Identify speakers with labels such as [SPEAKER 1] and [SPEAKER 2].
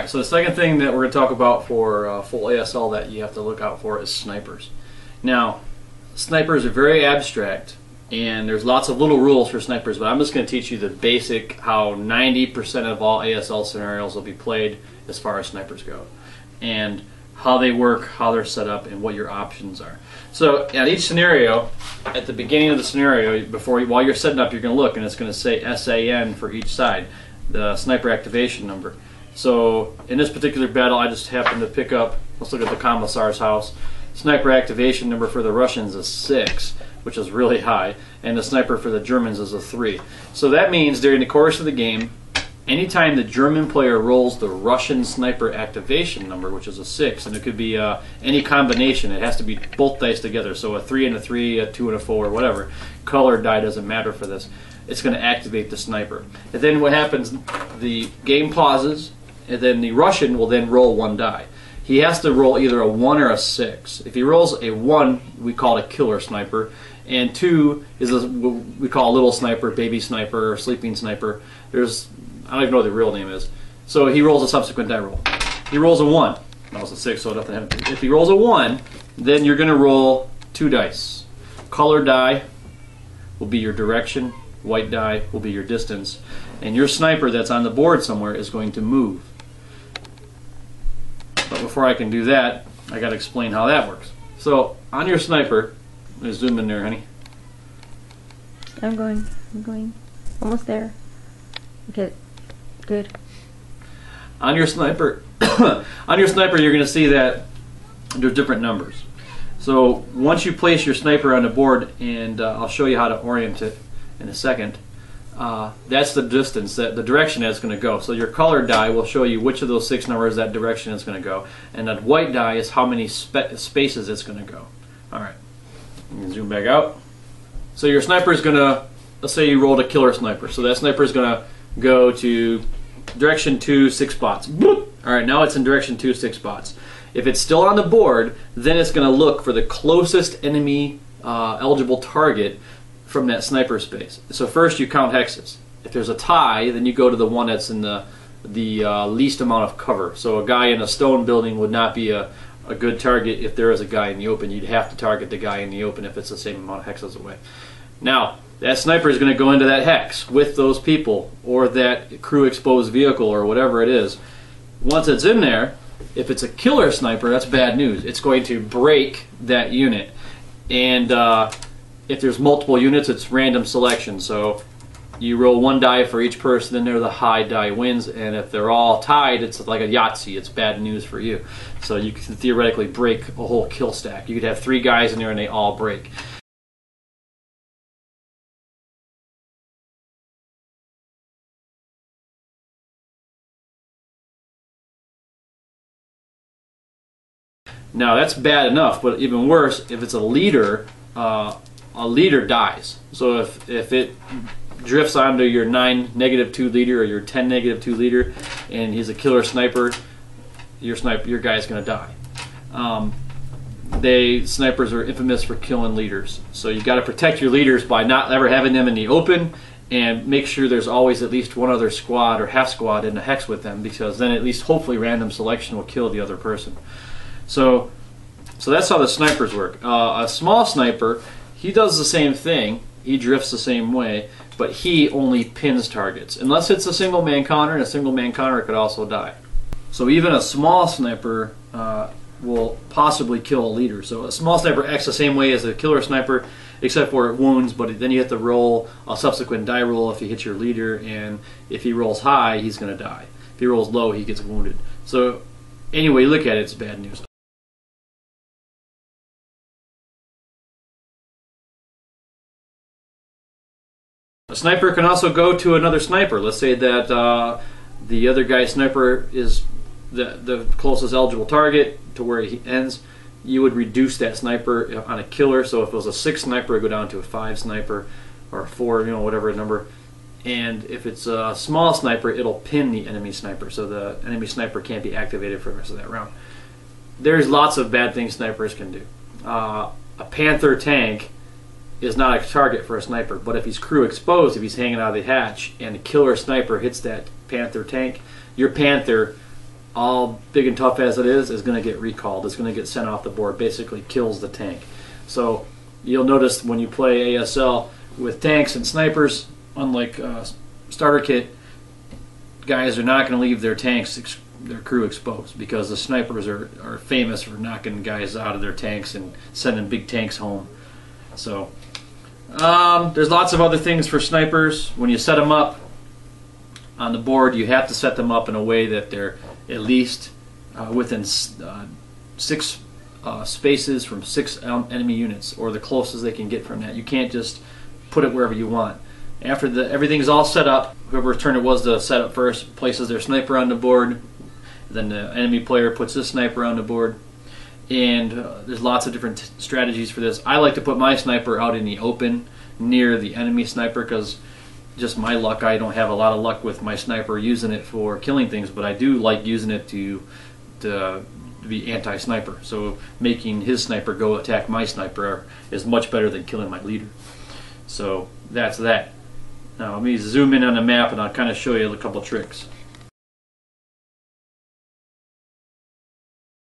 [SPEAKER 1] Alright, so the second thing that we're going to talk about for full ASL that you have to look out for is snipers. Now, snipers are very abstract, and there's lots of little rules for snipers, but I'm just going to teach you the basic, how 90% of all ASL scenarios will be played as far as snipers go, and how they work, how they're set up, and what your options are. So at each scenario, at the beginning of the scenario, while you're setting up, you're going to look, and it's going to say SAN for each side, the sniper activation number. So in this particular battle, I just happened to pick up, let's look at the Commissar's house. Sniper activation number for the Russians is 6, which is really high, and the sniper for the Germans is a 3. So that means during the course of the game, anytime the German player rolls the Russian sniper activation number, which is a 6, and it could be any combination, it has to be both dice together, so a 3 and a 3, a 2 and a 4, whatever. Color die doesn't matter for this. It's going to activate the sniper. And then what happens, the game pauses, and then the Russian will then roll 1 die. He has to roll either a 1 or a 6. If he rolls a 1, we call it a killer sniper, and 2 is what we call a little sniper, baby sniper, or sleeping sniper. I don't even know what the real name is. So he rolls a subsequent die roll. He rolls a 1. That was a 6, so nothing happened. If he rolls a 1, then you're going to roll 2 dice. Color die will be your direction. White die will be your distance. And your sniper that's on the board somewhere is going to move. But before I can do that, I got to explain how that works. So on your sniper, let's zoom in there, honey.
[SPEAKER 2] I'm going. Almost there. Okay, good.
[SPEAKER 1] On your sniper, you're going to see that there's different numbers. So once you place your sniper on the board, and I'll show you how to orient it in a second, that's the distance, the direction that it's going to go. So your color die will show you which of those 6 numbers that direction is going to go, and that white die is how many spaces it's going to go. Alright, zoom back out. So your sniper is going to, let's say you rolled a killer sniper, so that sniper is going to go to direction 2, 6 spots. Alright, now it's in direction 2, 6 spots. If it's still on the board, then it's going to look for the closest enemy eligible target from that sniper space. So first you count hexes. If there's a tie, then you go to the one that's in the least amount of cover. So a guy in a stone building would not be a good target if there is a guy in the open. You'd have to target the guy in the open if it's the same amount of hexes away. Now, that sniper is going to go into that hex with those people, or that crew exposed vehicle, or whatever it is. Once it's in there, if it's a killer sniper, that's bad news. It's going to break that unit. And if there's multiple units, it's random selection. So you roll 1 die for each person, and there the high die wins. And if they're all tied, it's like a Yahtzee. It's bad news for you. So you can theoretically break a whole kill stack. You could have 3 guys in there and they all break. Now that's bad enough, but even worse, if it's a leader dies. So if it drifts onto your 9 -2 leader or your 10 -2 leader, and he's a killer sniper, your guy's going to die. Snipers are infamous for killing leaders, so you got to protect your leaders by not ever having them in the open, and make sure there's always at least one other squad or half squad in the hex with them, because then at least hopefully random selection will kill the other person. So that's how the snipers work. A small sniper, he does the same thing. He drifts the same way, but he only pins targets. Unless it's a single man counter, and a single man counter could also die. So even a small sniper will possibly kill a leader. So a small sniper acts the same way as a killer sniper, except for it wounds, but then you have to roll a subsequent die roll if you hit your leader, and if he rolls high, he's going to die. If he rolls low, he gets wounded. So anyway, look at it, it's bad news. A sniper can also go to another sniper. Let's say that the other guy's sniper is the closest eligible target to where he ends. You would reduce that sniper on a killer. So if it was a 6 sniper, it would go down to a 5 sniper, or a 4, whatever number. And if it's a small sniper, it'll pin the enemy sniper, so the enemy sniper can't be activated for the rest of that round. There's lots of bad things snipers can do. A Panther tank is not a target for a sniper, but if he's crew exposed, if he's hanging out of the hatch, and the killer sniper hits that Panther tank, your Panther all big and tough as it is going to get recalled. It's going to get sent off the board. Basically kills the tank. So you'll notice when you play ASL with tanks and snipers, unlike starter kit, guys are not going to leave their tanks, their crew exposed, because the snipers are famous for knocking guys out of their tanks and sending big tanks home. So there's lots of other things for snipers. When you set them up on the board, you have to set them up in a way that they're at least within 6 spaces from 6 enemy units, or the closest they can get from that. You can't just put it wherever you want. After everything's all set up, whoever's turn it was to set up first places their sniper on the board. Then the enemy player puts his sniper on the board. And there's lots of different strategies for this. I like to put my sniper out in the open near the enemy sniper, because just my luck, I don't have a lot of luck with my sniper using it for killing things, but I do like using it to be anti-sniper. So making his sniper go attack my sniper is much better than killing my leader. So that's that. Now let me zoom in on the map and I'll kind of show you a couple tricks.